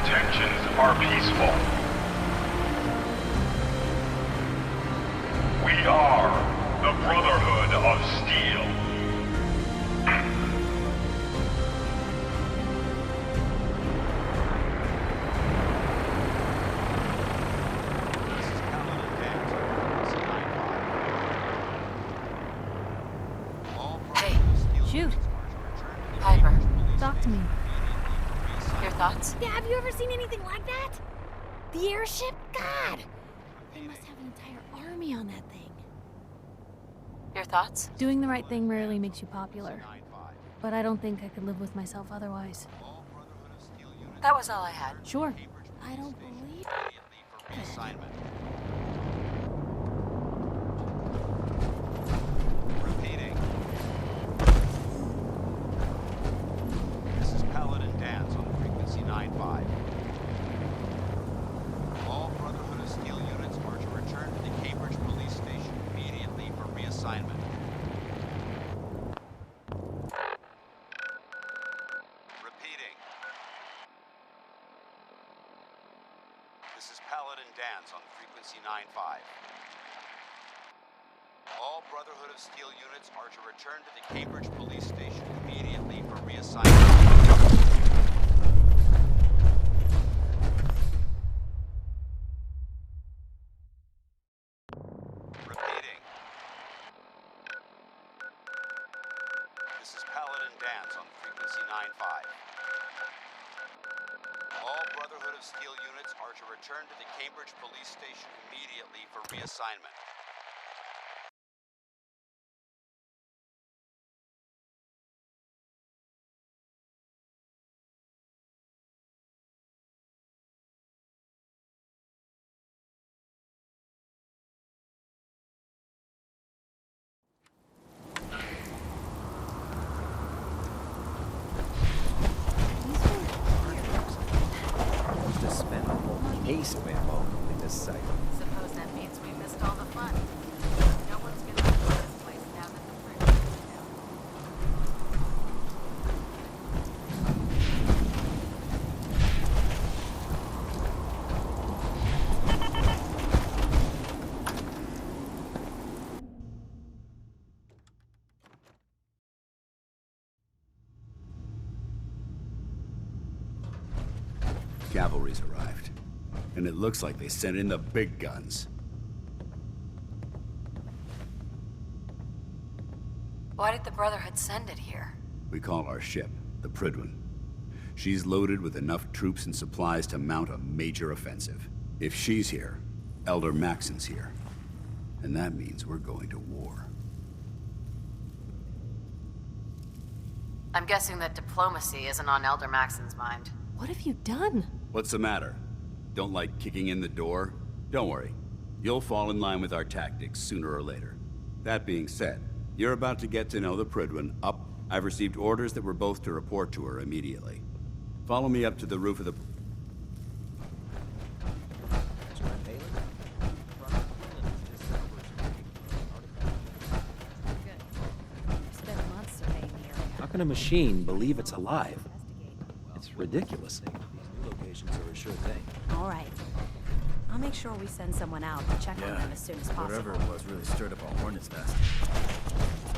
intentions are peaceful. We are the Brotherhood of Steel. Hey, Shoot. Piper. Talk to me. Your thoughts? Yeah, have you ever seen anything like that? The airship? God! They must have an entire army on that thing. Your thoughts? Doing the right thing rarely makes you popular. But I don't think I could live with myself otherwise. That was all I had. Sure. I don't believe... Repeating. This is Paladin Dance on frequency 95. All Brotherhood of Steel units are to return to the Cambridge Police Station immediately for reassignment. Repeating. This is Paladin Dance on frequency 95. All Brotherhood of Steel units are to return to the Cambridge Police Station immediately for reassignment. Repeating. This is Paladin Dance on frequency 95. All Brotherhood of Steel units are to return to the Cambridge Police Station immediately for reassignment. Ace ammo in this site. Suppose that means we missed all the fun. No one's gonna enjoy this place now that the bridge is down. Cavalry's arrived. And it looks like they sent in the big guns. Why did the Brotherhood send it here? We call our ship the Prydwen. She's loaded with enough troops and supplies to mount a major offensive. If she's here, Elder Maxon's here. And that means we're going to war. I'm guessing that diplomacy isn't on Elder Maxon's mind. What have you done? What's the matter? Don't like kicking in the door? Don't worry. You'll fall in line with our tactics sooner or later. That being said, you're about to get to know the Prydwen up. I've received orders that we're both to report to her immediately. Follow me up to the roof of the... How can a machine believe it's alive? It's ridiculous. Locations are a sure thing. All right. I'll make sure we send someone out to check on them as soon as possible. Whatever it was really stirred up a hornet's nest.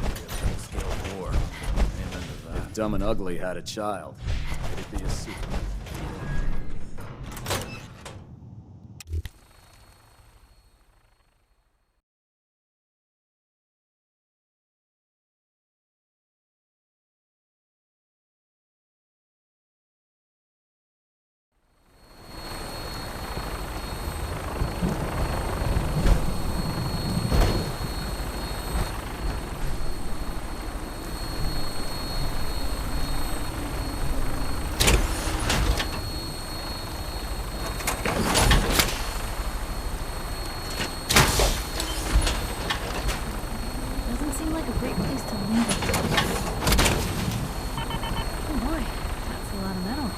Maybe a full-scale war. Amen to that. If Dumb and Ugly had a child, it'd be a Superman. Doesn't seem like a great place to leave it. Oh boy, that's a lot of metal.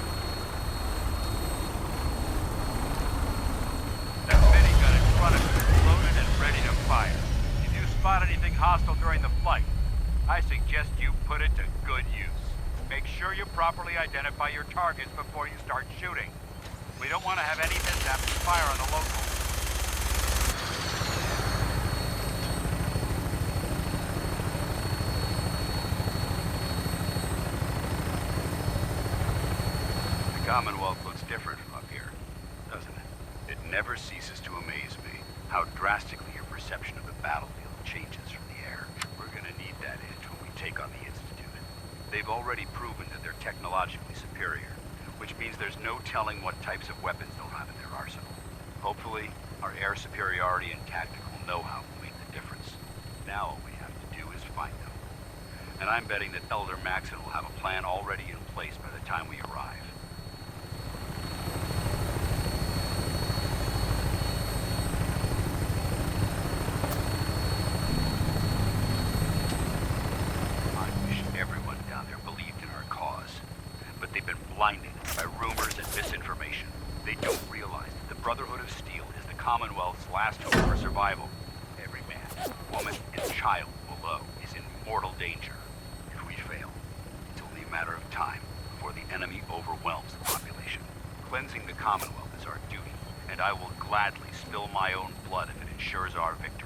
That minigun in front of you is loaded and ready to fire. If you spot anything hostile during the flight, I suggest you put it to good use. Make sure you properly identify your targets before you start shooting. Commonwealth looks different from up here, doesn't it? It never ceases to amaze me how drastically your perception of the battlefield changes from the air. We're gonna need that edge when we take on the Institute. They've already proven that they're technologically superior, which means there's no telling what types of weapons they'll have in their arsenal. Hopefully, our air superiority and tactical know-how will make the difference. Now all we have to do is find them. And I'm betting that Elder Maxon will have a plan already in place by the time we arrive. I wish everyone down there believed in our cause. But they've been blinded by rumors and misinformation. They don't realize that the Brotherhood of Steel is the Commonwealth's last hope for survival. Every man, woman, and child below is in mortal danger. If we fail, it's only a matter of time before the enemy overwhelms the population. Cleansing the Commonwealth is our duty, and I will gladly spill my own blood if it ensures our victory.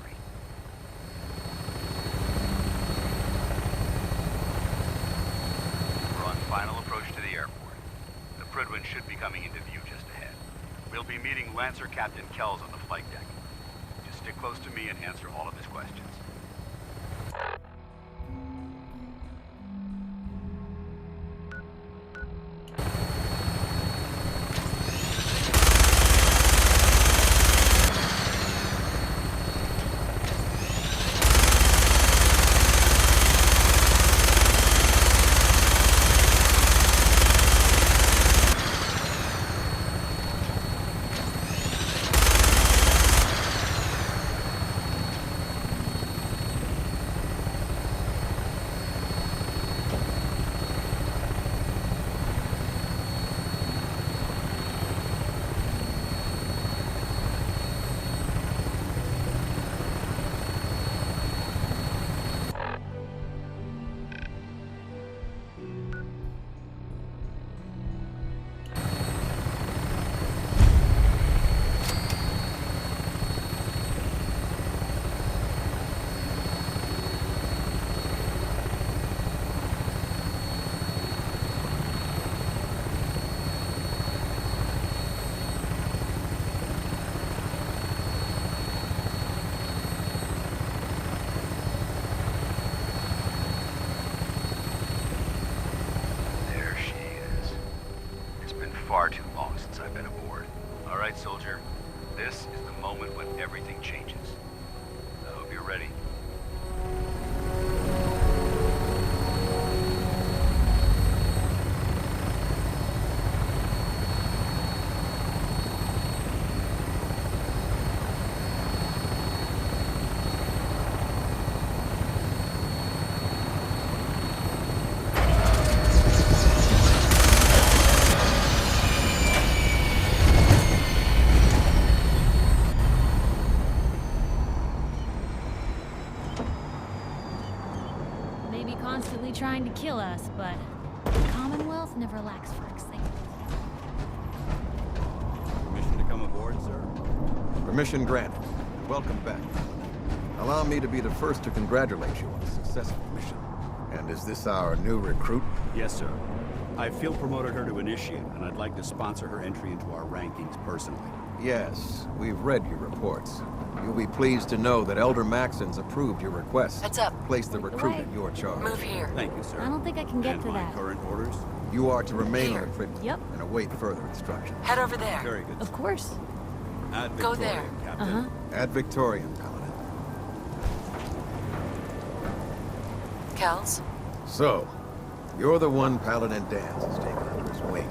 We're on final approach to the airport. The Prydwen should be coming into view just ahead. We'll be meeting Lancer Captain Kells on the flight deck. Just stick close to me and answer all of his questions. Far too long since I've been aboard. All right, soldier. This is the moment when everything changes. I hope you're ready. Constantly trying to kill us, but the Commonwealth never lacks for excitement. Permission to come aboard, sir? Permission granted. Welcome back. Allow me to be the first to congratulate you on a successful mission. And is this our new recruit? Yes, sir. I field promoted her to initiate, and I'd like to sponsor her entry into our rankings personally. Yes, we've read your reports. You'll be pleased to know that Elder Maxon's approved your request. Heads up. Place the recruit Right. in your charge. Move here. Thank you, sir. I don't think I can get And to my that. current orders? You are to remain Here. on Prydwen Yep. and await further instructions. Head over there. Very good. Of course. Ad Go Victoria, there. Captain. Uh-huh. Ad Victoriam, Paladin. Kells? So, you're the one Paladin Dance has taken under his wing.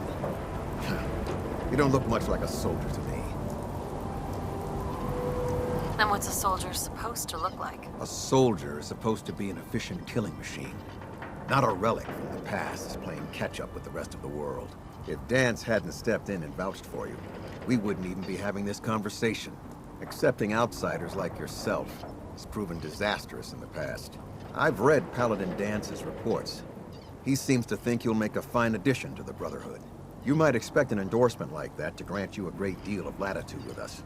You don't look much like a soldier to me. Then what's a soldier supposed to look like? A soldier is supposed to be an efficient killing machine. Not a relic from the past playing catch-up with the rest of the world. If Dance hadn't stepped in and vouched for you, we wouldn't even be having this conversation. Accepting outsiders like yourself has proven disastrous in the past. I've read Paladin Dance's reports. He seems to think you'll make a fine addition to the Brotherhood. You might expect an endorsement like that to grant you a great deal of latitude with us.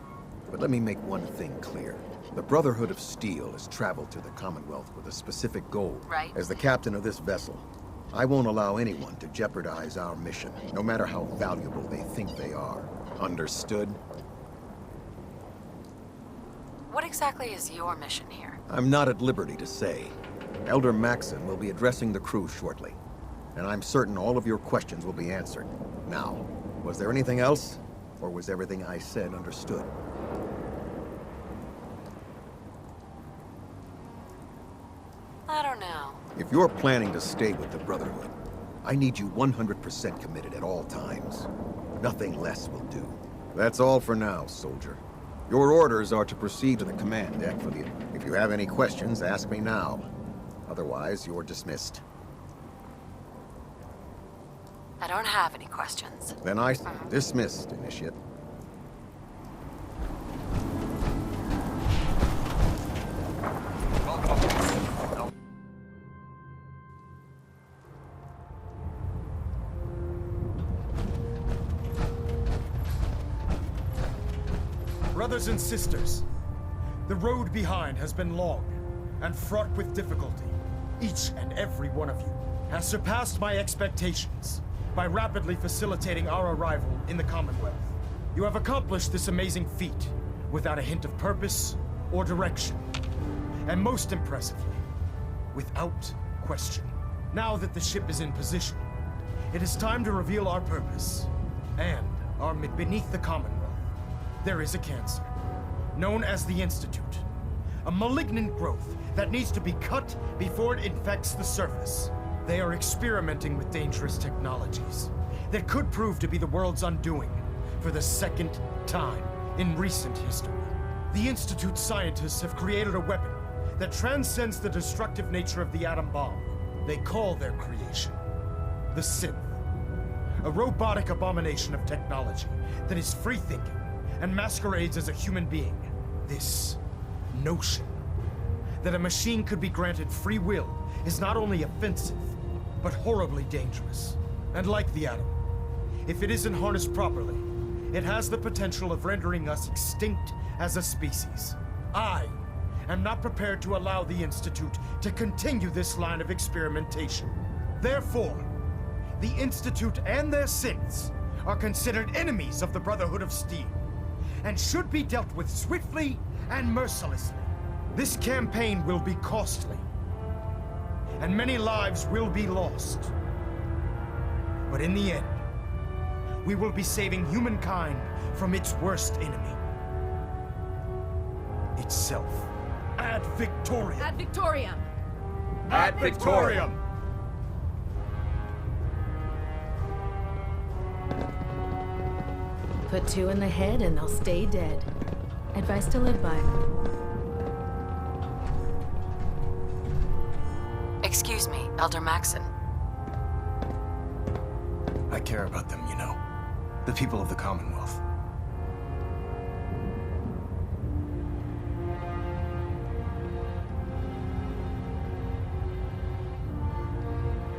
But let me make one thing clear. The Brotherhood of Steel has traveled to the Commonwealth with a specific goal. Right. As the captain of this vessel, I won't allow anyone to jeopardize our mission, no matter how valuable they think they are. Understood? What exactly is your mission here? I'm not at liberty to say. Elder Maxon will be addressing the crew shortly, and I'm certain all of your questions will be answered. Now, was there anything else, or was everything I said understood? I don't know. If you're planning to stay with the Brotherhood, I need you 100% committed at all times. Nothing less will do. That's all for now, soldier. Your orders are to proceed to the command deck for the... If you have any questions, ask me now. Otherwise, you're dismissed. I don't have any questions. Then I... Dismissed, Initiate. Brothers and sisters, the road behind has been long and fraught with difficulty. Each and every one of you has surpassed my expectations by rapidly facilitating our arrival in the Commonwealth. You have accomplished this amazing feat without a hint of purpose or direction. And most impressively, without question. Now that the ship is in position, it is time to reveal our purpose and our beneath the Commonwealth. There is a cancer, known as the Institute. A malignant growth that needs to be cut before it infects the surface. They are experimenting with dangerous technologies that could prove to be the world's undoing for the second time in recent history. The Institute scientists have created a weapon that transcends the destructive nature of the atom bomb. They call their creation the Synth. A robotic abomination of technology that is free-thinking and masquerades as a human being. This notion that a machine could be granted free will is not only offensive, but horribly dangerous. And like the atom, if it isn't harnessed properly, it has the potential of rendering us extinct as a species. I am not prepared to allow the Institute to continue this line of experimentation. Therefore, the Institute and their synths are considered enemies of the Brotherhood of Steel, and should be dealt with swiftly and mercilessly. This campaign will be costly, and many lives will be lost. But in the end, we will be saving humankind from its worst enemy. Itself. Ad Victoriam! Ad Victoriam! Ad Victoriam! Put two in the head and they'll stay dead. Advice to live by. Excuse me, Elder Maxon. I care about them, you know. The people of the Commonwealth.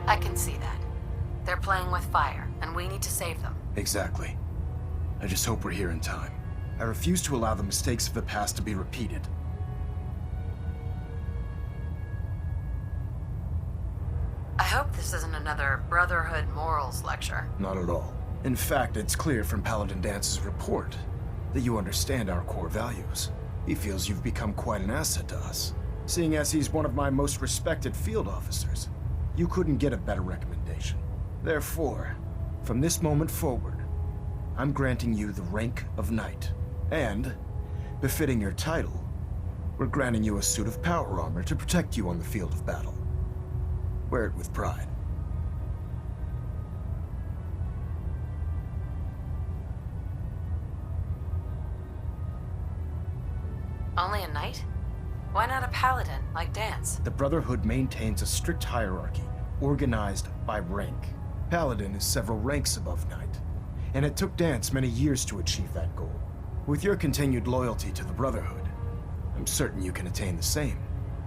I can see that. They're playing with fire, and we need to save them. Exactly. I just hope we're here in time. I refuse to allow the mistakes of the past to be repeated. I hope this isn't another Brotherhood morals lecture. Not at all. In fact, it's clear from Paladin Dance's report that you understand our core values. He feels you've become quite an asset to us, seeing as he's one of my most respected field officers. You couldn't get a better recommendation. Therefore, from this moment forward, I'm granting you the rank of Knight. And, befitting your title, we're granting you a suit of power armor to protect you on the field of battle. Wear it with pride. Only a knight? Why not a paladin, like Dance? The Brotherhood maintains a strict hierarchy, organized by rank. Paladin is several ranks above Knight, and it took Dance many years to achieve that goal. With your continued loyalty to the Brotherhood, I'm certain you can attain the same.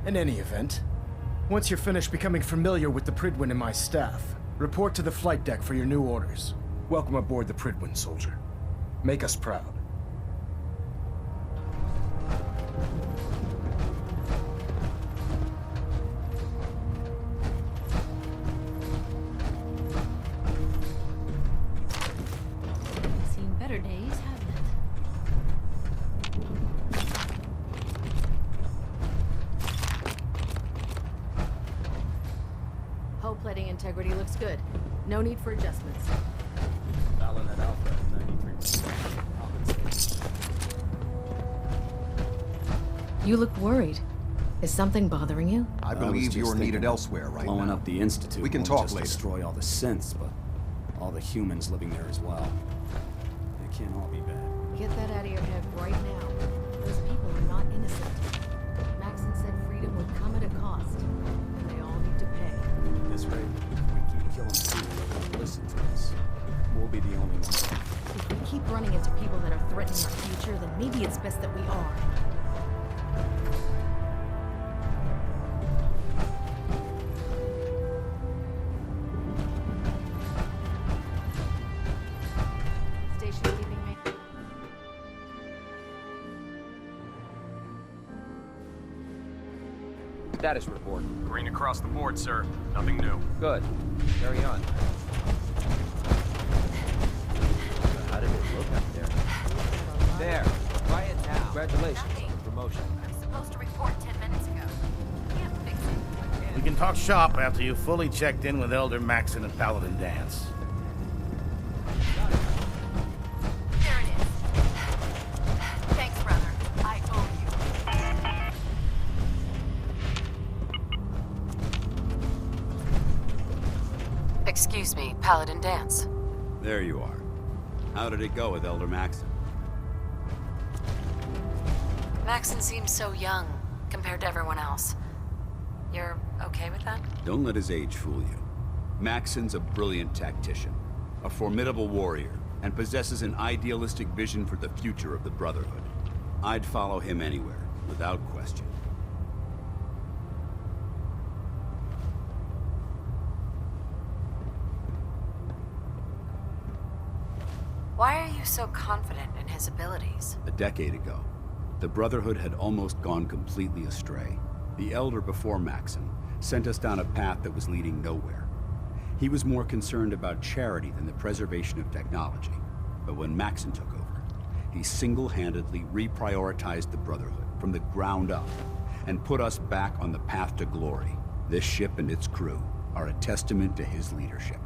In any event, once you're finished becoming familiar with the Pridwin and my staff, report to the flight deck for your new orders. Welcome aboard the Pridwin, soldier. Make us proud. Integrity looks good. No need for adjustments. Fallon at Alpha, 93%. Compensated. You look worried. Is something bothering you? I was believe just you're needed thinking elsewhere right blowing now. up the Institute We can won't talk just later. destroy all the synths, but all the humans living there as well. It can't all be bad. Get that out of your head right now. Those people are not innocent. Maxon said freedom would come at a cost, and they all need to pay. At this rate, if we keep killing people that won't listen to us, we'll be the only ones. If we keep running into people that are threatening our future, then maybe it's best that we are. Station keeping me. Status report. Green across the board, sir. Nothing new. Good. Carry on. How did it look up there? There. Quiet now. Congratulations on the promotion. I was supposed to report 10 minutes ago. Can't fix it. We can talk shop after you've fully checked in with Elder Maxon and Paladin Dance. There it is. Thanks, brother. I owe you. Excuse me, Paladin Dance. There you are. How did it go with Elder Maxon? Maxon seems so young compared to everyone else. You're okay with that? Don't let his age fool you. Maxon's a brilliant tactician, a formidable warrior, and possesses an idealistic vision for the future of the Brotherhood. I'd follow him anywhere, without question. Why are you so confident in his abilities? A decade ago, the Brotherhood had almost gone completely astray. The Elder before Maxon sent us down a path that was leading nowhere. He was more concerned about charity than the preservation of technology. But when Maxon took over, he single-handedly reprioritized the Brotherhood from the ground up and put us back on the path to glory. This ship and its crew are a testament to his leadership.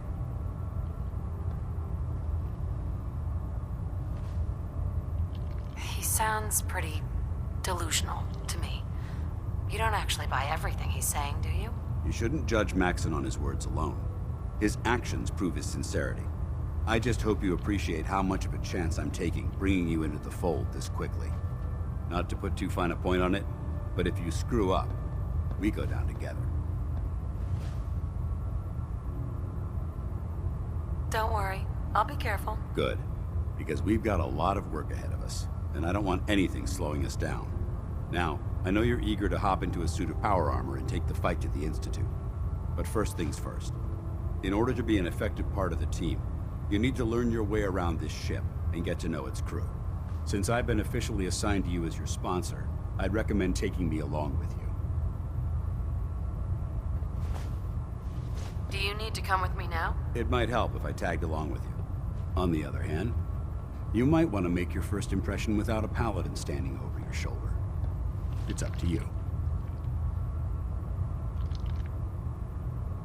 He sounds pretty delusional to me. You don't actually buy everything he's saying, do you? You shouldn't judge Maxon on his words alone. His actions prove his sincerity. I just hope you appreciate how much of a chance I'm taking bringing you into the fold this quickly. Not to put too fine a point on it, but if you screw up, we go down together. Don't worry. I'll be careful. Good, because we've got a lot of work ahead of us, and I don't want anything slowing us down. Now, I know you're eager to hop into a suit of power armor and take the fight to the Institute. But first things first. In order to be an effective part of the team, you need to learn your way around this ship and get to know its crew. Since I've been officially assigned to you as your sponsor, I'd recommend taking me along with you. Do you need to come with me now? It might help if I tagged along with you. On the other hand, you might want to make your first impression without a paladin standing over your shoulder. It's up to you.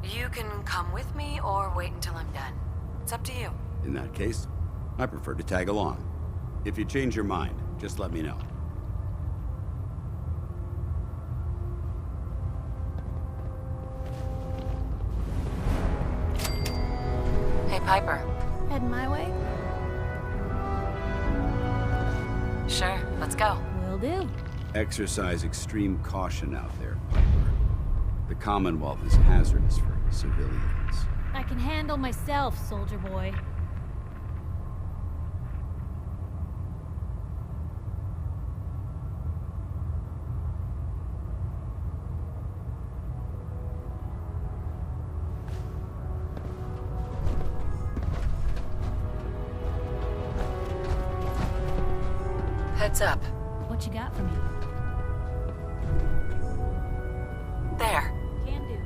You can come with me or wait until I'm done. It's up to you. In that case, I prefer to tag along. If you change your mind, just let me know. Hey, Piper. Heading my way? Sure, let's go. Will do. Exercise extreme caution out there, Piper. The Commonwealth is hazardous for civilians. I can handle myself, soldier boy. Heads up. What you got for me? There. Can do.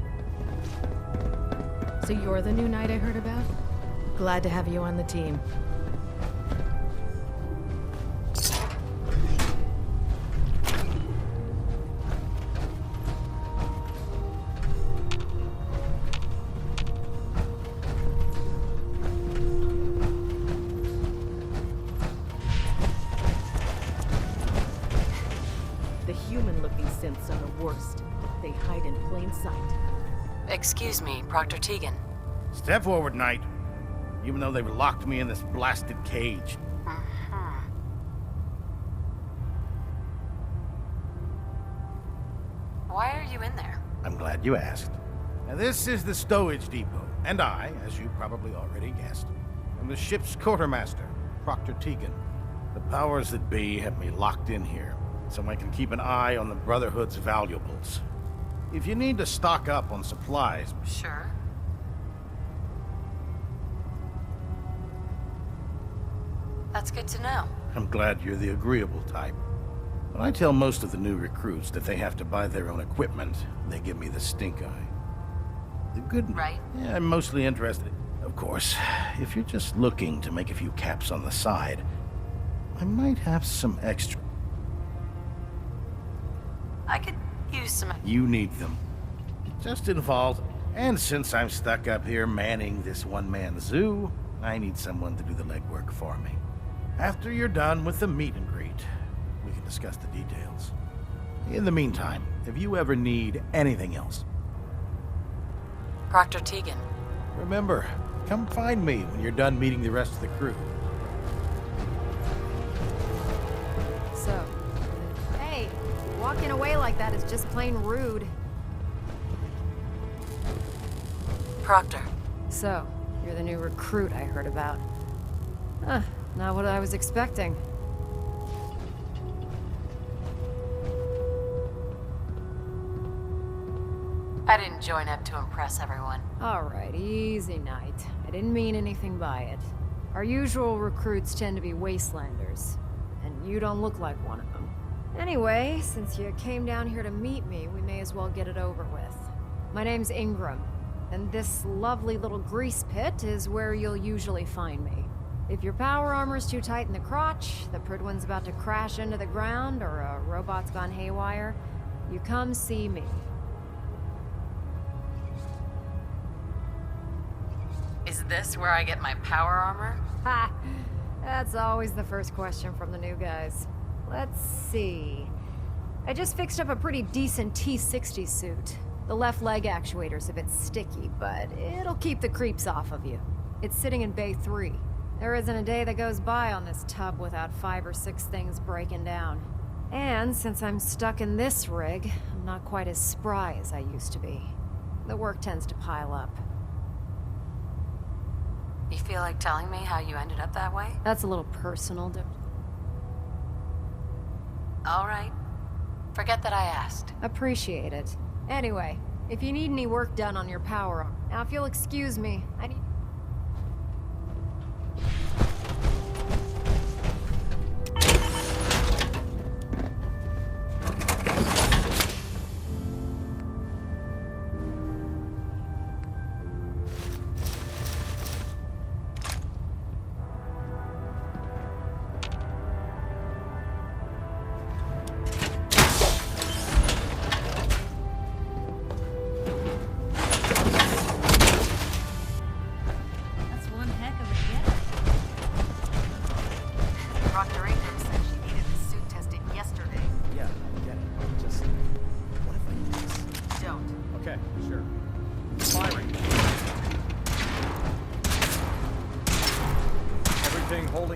So you're the new knight I heard about? Glad to have you on the team. human-looking synths are the worst. They hide in plain sight. Excuse me, Proctor Tegan. Step forward, Knight. Even though they've locked me in this blasted cage. Why are you in there? I'm glad you asked. Now, this is the stowage depot, and I, as you probably already guessed, am the ship's quartermaster, Proctor Tegan. The powers that be have me locked in here, so I can keep an eye on the Brotherhood's valuables. If you need to stock up on supplies... Sure. That's good to know. I'm glad you're the agreeable type. When I tell most of the new recruits that they have to buy their own equipment, they give me the stink eye. The good... Right. Yeah, I'm mostly interested. Of course, if you're just looking to make a few caps on the side, I might have some extra. I could use some... You need them. Just involved. And since I'm stuck up here manning this one-man zoo, I need someone to do the legwork for me. After you're done with the meet and greet, we can discuss the details. In the meantime, if you ever need anything else... Proctor Tegan. Remember, come find me when you're done meeting the rest of the crew. So, hey, walking away like that is just plain rude. Proctor. So, you're the new recruit I heard about. Huh, not what I was expecting. I didn't join up to impress everyone. Alright, easy night. I didn't mean anything by it. Our usual recruits tend to be wastelanders, and you don't look like one of them. Anyway, since you came down here to meet me, we may as well get it over with. My name's Ingram, and this lovely little grease pit is where you'll usually find me. If your power armor's too tight in the crotch, the Pridwin's about to crash into the ground, or a robot's gone haywire, you come see me. Is this where I get my power armor? Ha! That's always the first question from the new guys. Let's see. I just fixed up a pretty decent T-60 suit. The left leg actuator's a bit sticky, but it'll keep the creeps off of you. It's sitting in Bay 3. There isn't a day that goes by on this tub without 5 or 6 things breaking down. And since I'm stuck in this rig, I'm not quite as spry as I used to be. The work tends to pile up. You feel like telling me how you ended up that way? That's a little personal, All right. Forget that I asked. Appreciate it. Anyway, if you need any work done on your power armor, now if you'll excuse me, I need...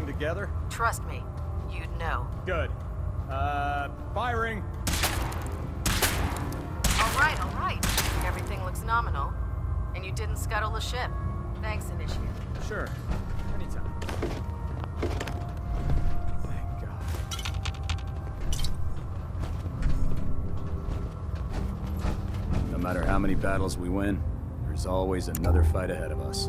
Together? Trust me, you'd know. Good. Firing! All right. Everything looks nominal. And you didn't scuttle the ship. Thanks, Initiate. Sure. Anytime. Thank God. No matter how many battles we win, there's always another fight ahead of us.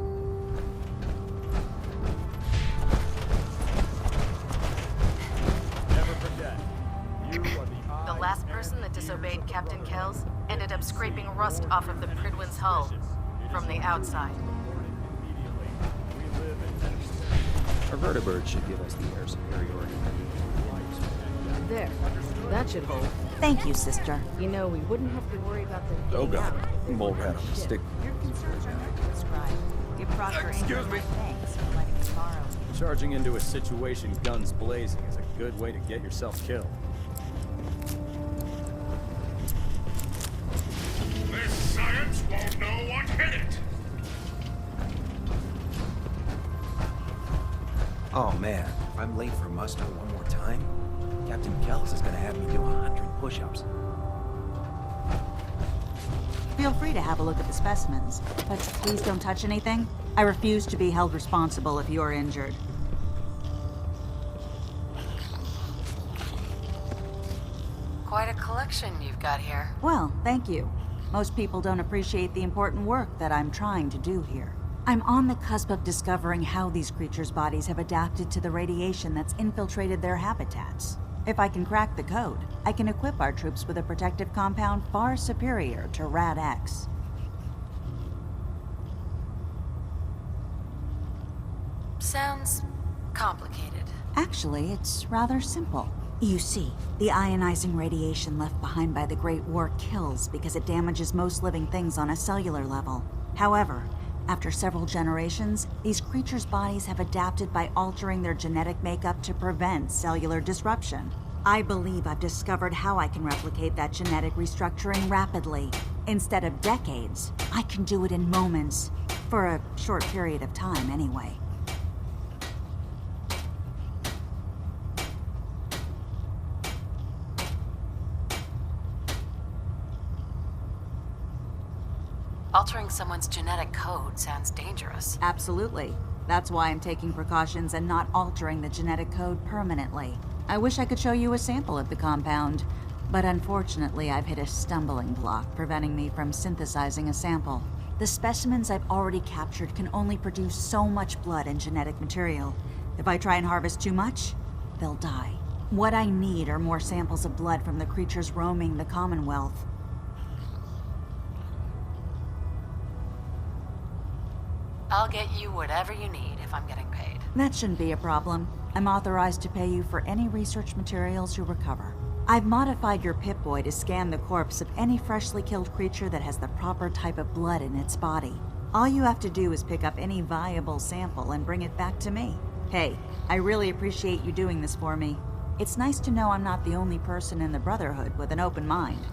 The last person that disobeyed Captain Kells ended up scraping rust off of the Pridwin's hull from the outside. Our vertibird should give us the air superiority. There. That should hold. Thank you, sister. You know, we wouldn't have to worry about them Oh getting God, out. Mole had a stick. Your concerns are not described. Give Proctor Excuse me. Thanks for letting us borrow. Charging into a situation guns blazing is a good way to get yourself killed. This science won't know what hit it! Oh man, if I'm late for muster one more time, Captain Kells is gonna have me do 100 push-ups. Feel free to have a look at the specimens, but please don't touch anything. I refuse to be held responsible if you are injured. Quite a collection you've got here. Well, thank you. Most people don't appreciate the important work that I'm trying to do here. I'm on the cusp of discovering how these creatures' bodies have adapted to the radiation that's infiltrated their habitats. If I can crack the code, I can equip our troops with a protective compound far superior to Rad-X. Sounds complicated. Actually, it's rather simple. You see, the ionizing radiation left behind by the Great War kills because it damages most living things on a cellular level. However, after several generations, these creatures' bodies have adapted by altering their genetic makeup to prevent cellular disruption. I believe I've discovered how I can replicate that genetic restructuring rapidly. Instead of decades, I can do it in moments. For a short period of time, anyway. Altering someone's genetic code sounds dangerous. Absolutely. That's why I'm taking precautions and not altering the genetic code permanently. I wish I could show you a sample of the compound, but unfortunately I've hit a stumbling block preventing me from synthesizing a sample. The specimens I've already captured can only produce so much blood and genetic material. If I try and harvest too much, they'll die. What I need are more samples of blood from the creatures roaming the Commonwealth. I'll get you whatever you need if I'm getting paid. That shouldn't be a problem. I'm authorized to pay you for any research materials you recover. I've modified your Pip-Boy to scan the corpse of any freshly killed creature that has the proper type of blood in its body. All you have to do is pick up any viable sample and bring it back to me. Hey, I really appreciate you doing this for me. It's nice to know I'm not the only person in the Brotherhood with an open mind.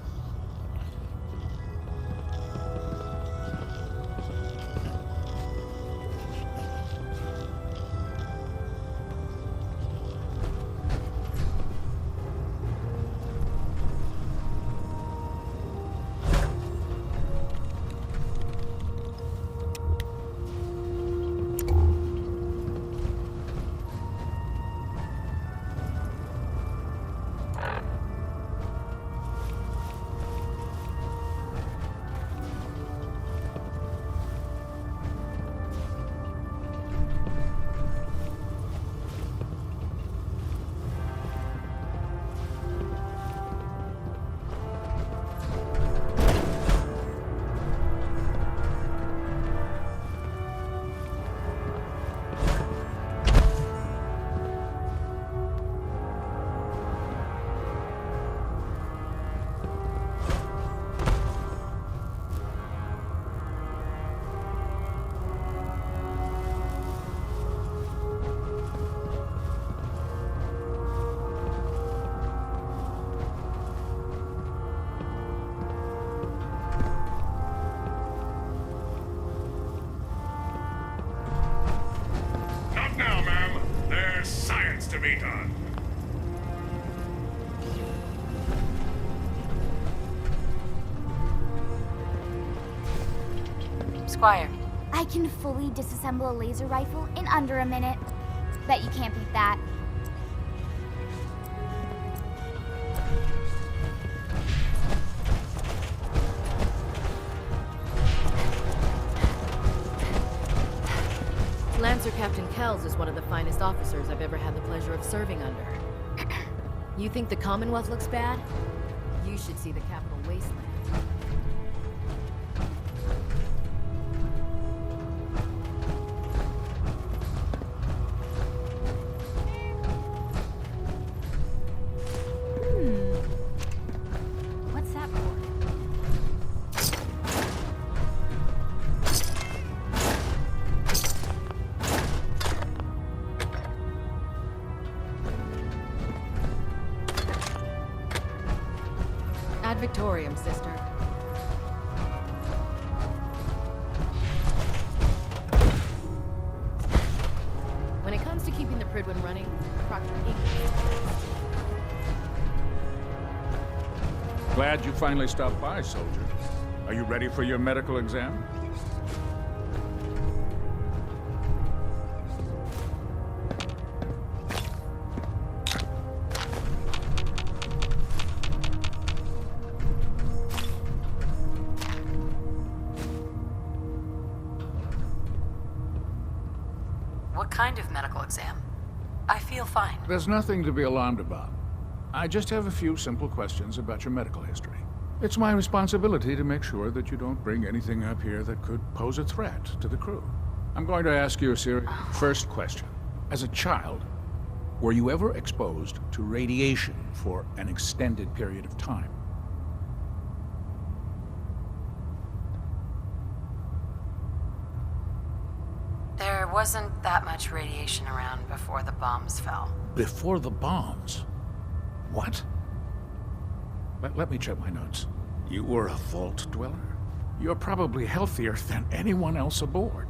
to be done. Squire. I can fully disassemble a laser rifle in under a minute. Bet you can't beat that. Lancer Captain Kells is one of the finest officers I've ever had the pleasure of serving under. You think the Commonwealth looks bad? You should see the capital wasteland. What's that for? Ad Victoriam, sister. Glad you finally stopped by, soldier. Are you ready for your medical exam? What kind of medical exam? I feel fine. There's nothing to be alarmed about. I just have a few simple questions about your medical history. It's my responsibility to make sure that you don't bring anything up here that could pose a threat to the crew. I'm going to ask you a serious... First question. As a child, were you ever exposed to radiation for an extended period of time? There wasn't that much radiation around before the bombs fell. Before the bombs? What? Let me check my notes. You were a vault dweller? You're probably healthier than anyone else aboard.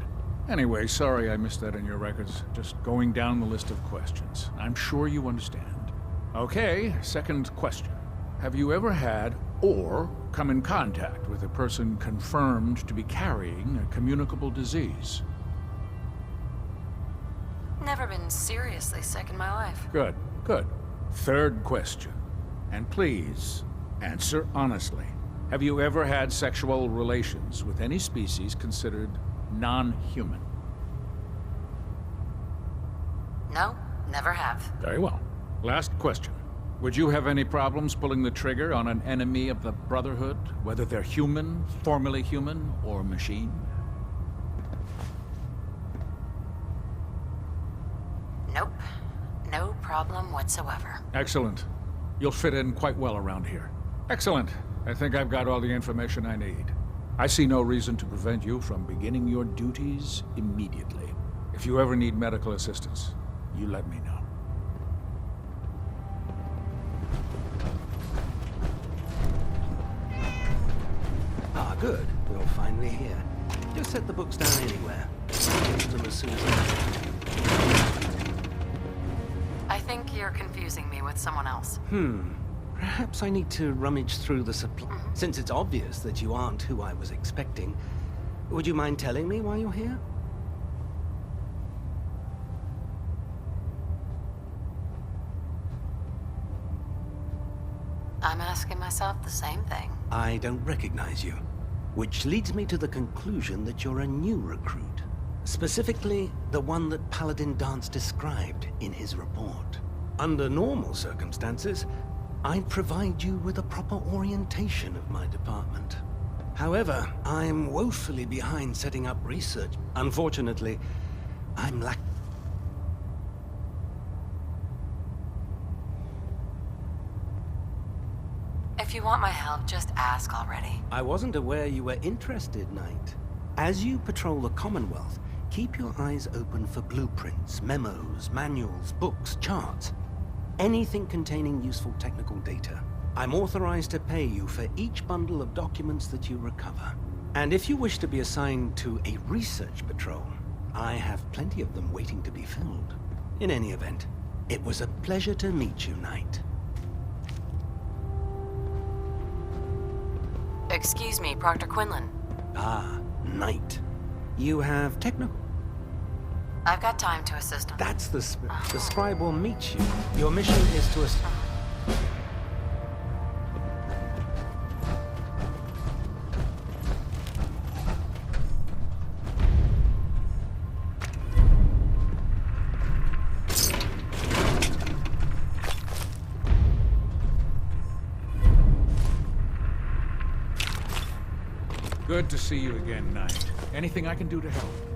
Anyway, sorry I missed that in your records. Just going down the list of questions. I'm sure you understand. Okay, second question. Have you ever had or come in contact with a person confirmed to be carrying a communicable disease? Never been seriously sick in my life. Good, good. Third question. And please, answer honestly. Have you ever had sexual relations with any species considered non-human? No, never have. Very well. Last question. Would you have any problems pulling the trigger on an enemy of the Brotherhood, whether they're human, formerly human, or machine? Nope. No problem whatsoever. Excellent. You'll fit in quite well around here. Excellent. I think I've got all the information I need. I see no reason to prevent you from beginning your duties immediately. If you ever need medical assistance, you let me know. Ah, good. You're finally here. Just set the books down anywhere. I'll get them as soon as I think you're confusing me with someone else. Perhaps I need to rummage through the supply. Since it's obvious that you aren't who I was expecting, would you mind telling me why you're here? I'm asking myself the same thing. I don't recognize you. Which leads me to the conclusion that you're a new recruit. Specifically, the one that Paladin Dance described in his report. Under normal circumstances, I'd provide you with a proper orientation of my department. However, I'm woefully behind setting up research. Unfortunately, I'm If you want my help, just ask already. I wasn't aware you were interested, Knight. As you patrol the Commonwealth, keep your eyes open for blueprints, memos, manuals, books, charts. Anything containing useful technical data. I'm authorized to pay you for each bundle of documents that you recover. And if you wish to be assigned to a research patrol, I have plenty of them waiting to be filled. In any event, it was a pleasure to meet you, Knight. Excuse me, Proctor Quinlan. Ah, Knight. You have technical... I've got time to assist him. That's the scribe will meet you. Your mission is to Good to see you again, Knight. Anything I can do to help?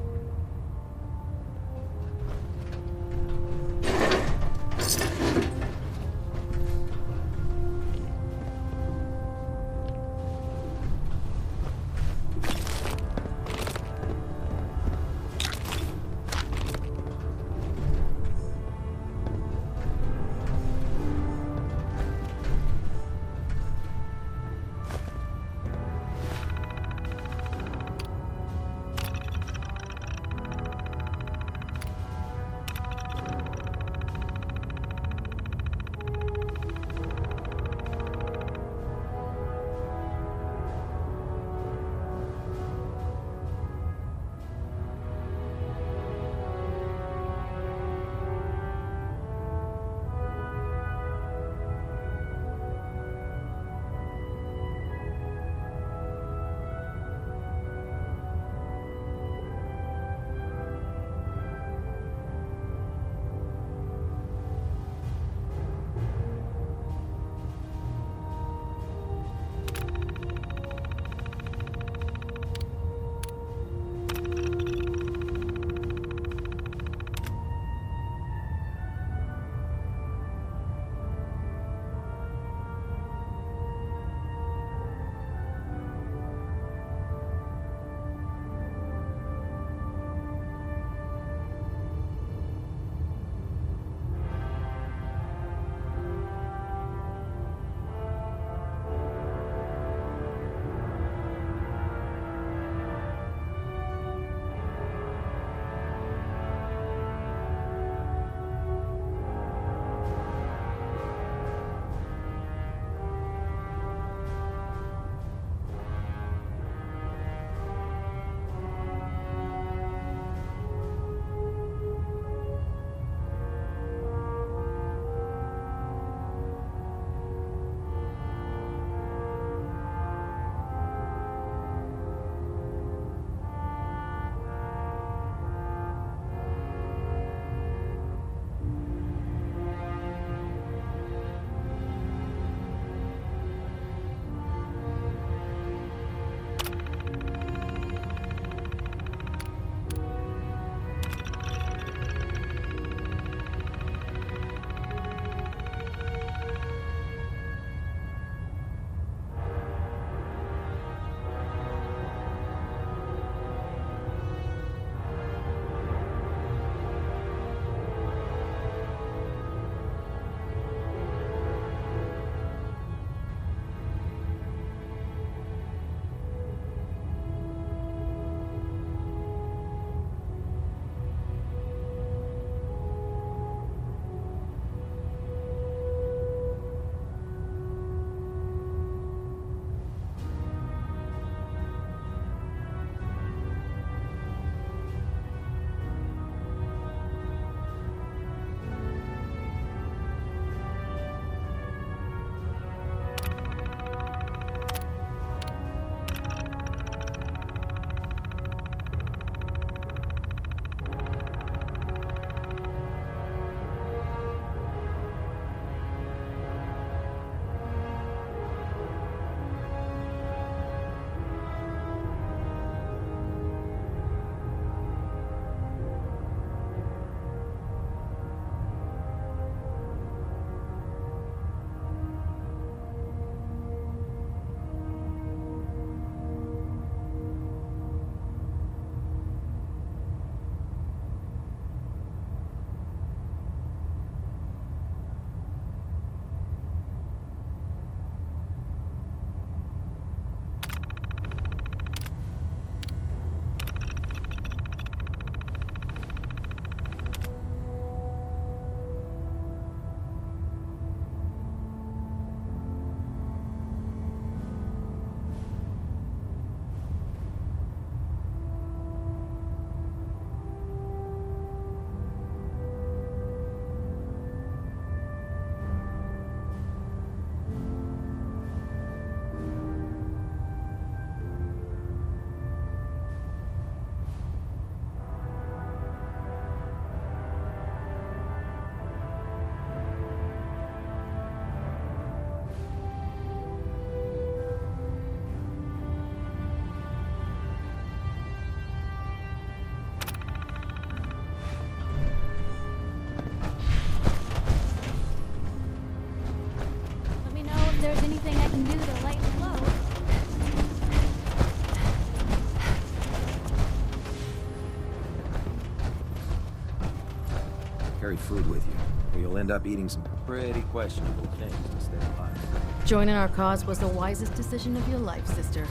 carry food with you, or you'll end up eating some pretty questionable things to stay alive. Joining our cause was the wisest decision of your life, sister.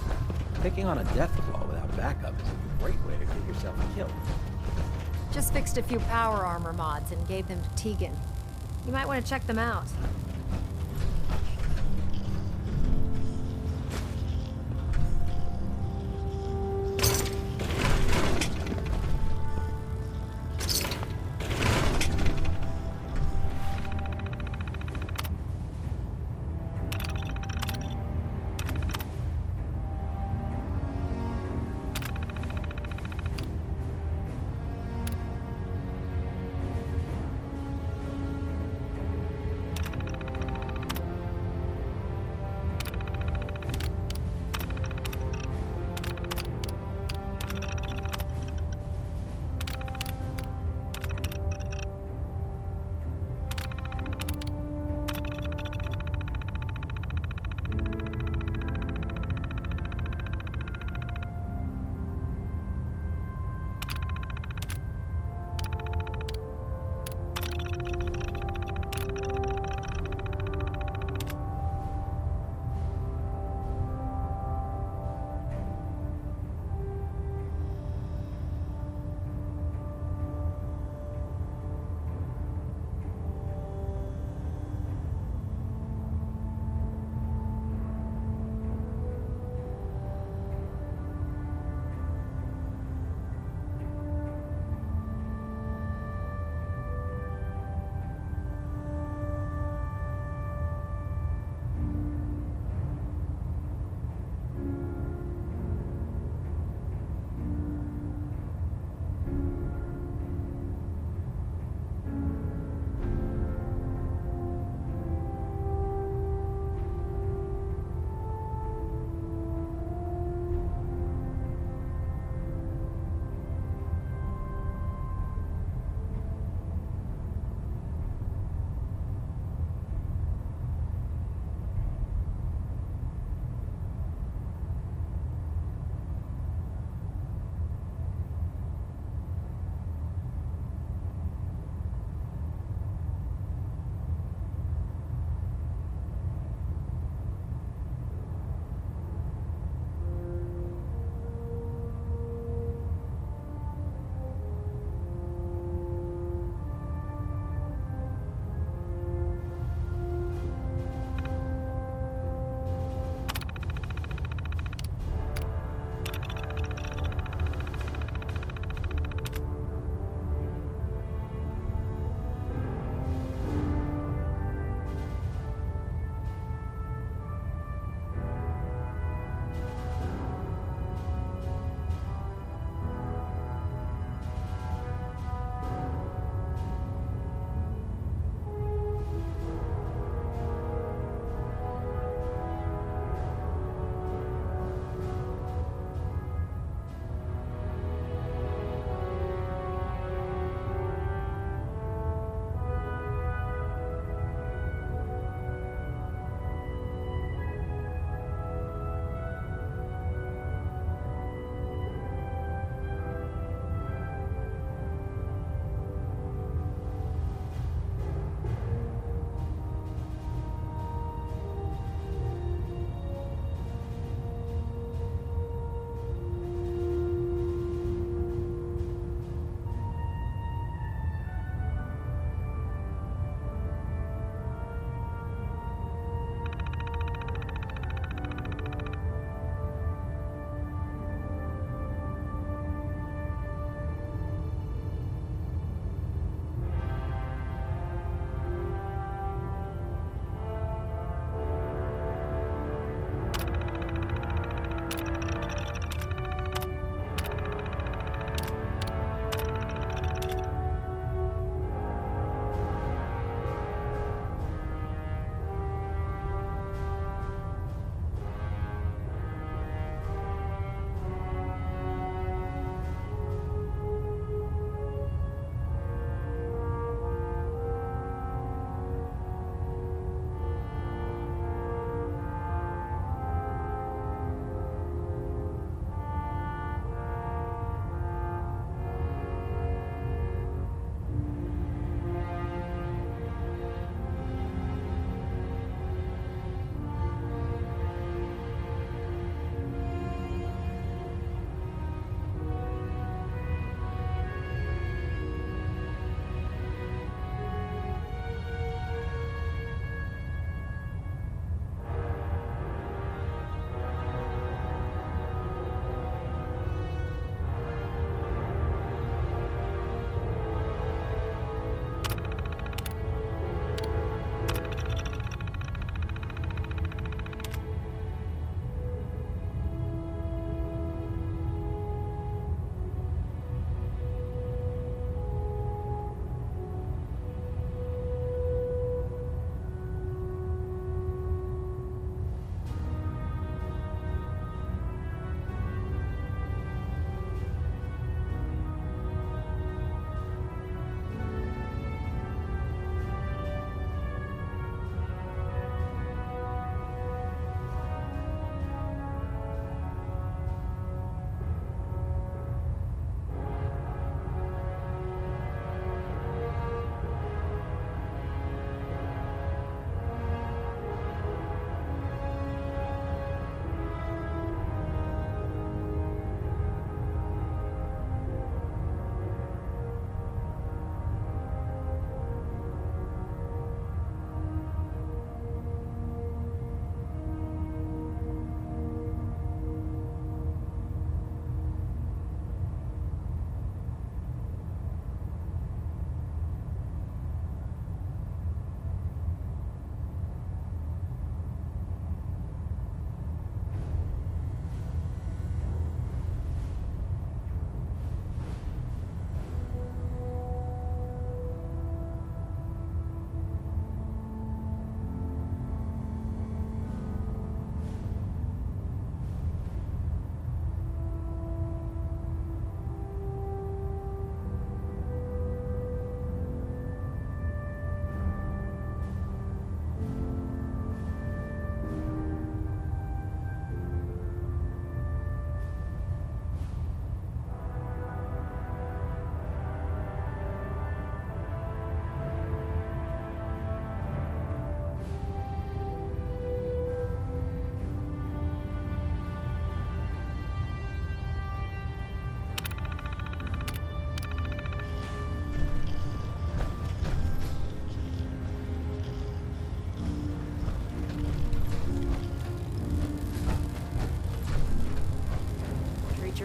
Picking on a death claw without backup is a great way to get yourself killed. Just fixed a few power armor mods and gave them to Tegan. You might want to check them out.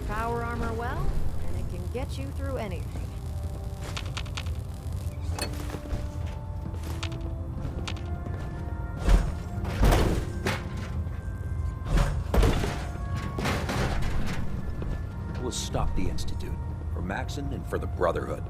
power armor well, and it can get you through anything. We'll stop the Institute. For Maxon and for the Brotherhood.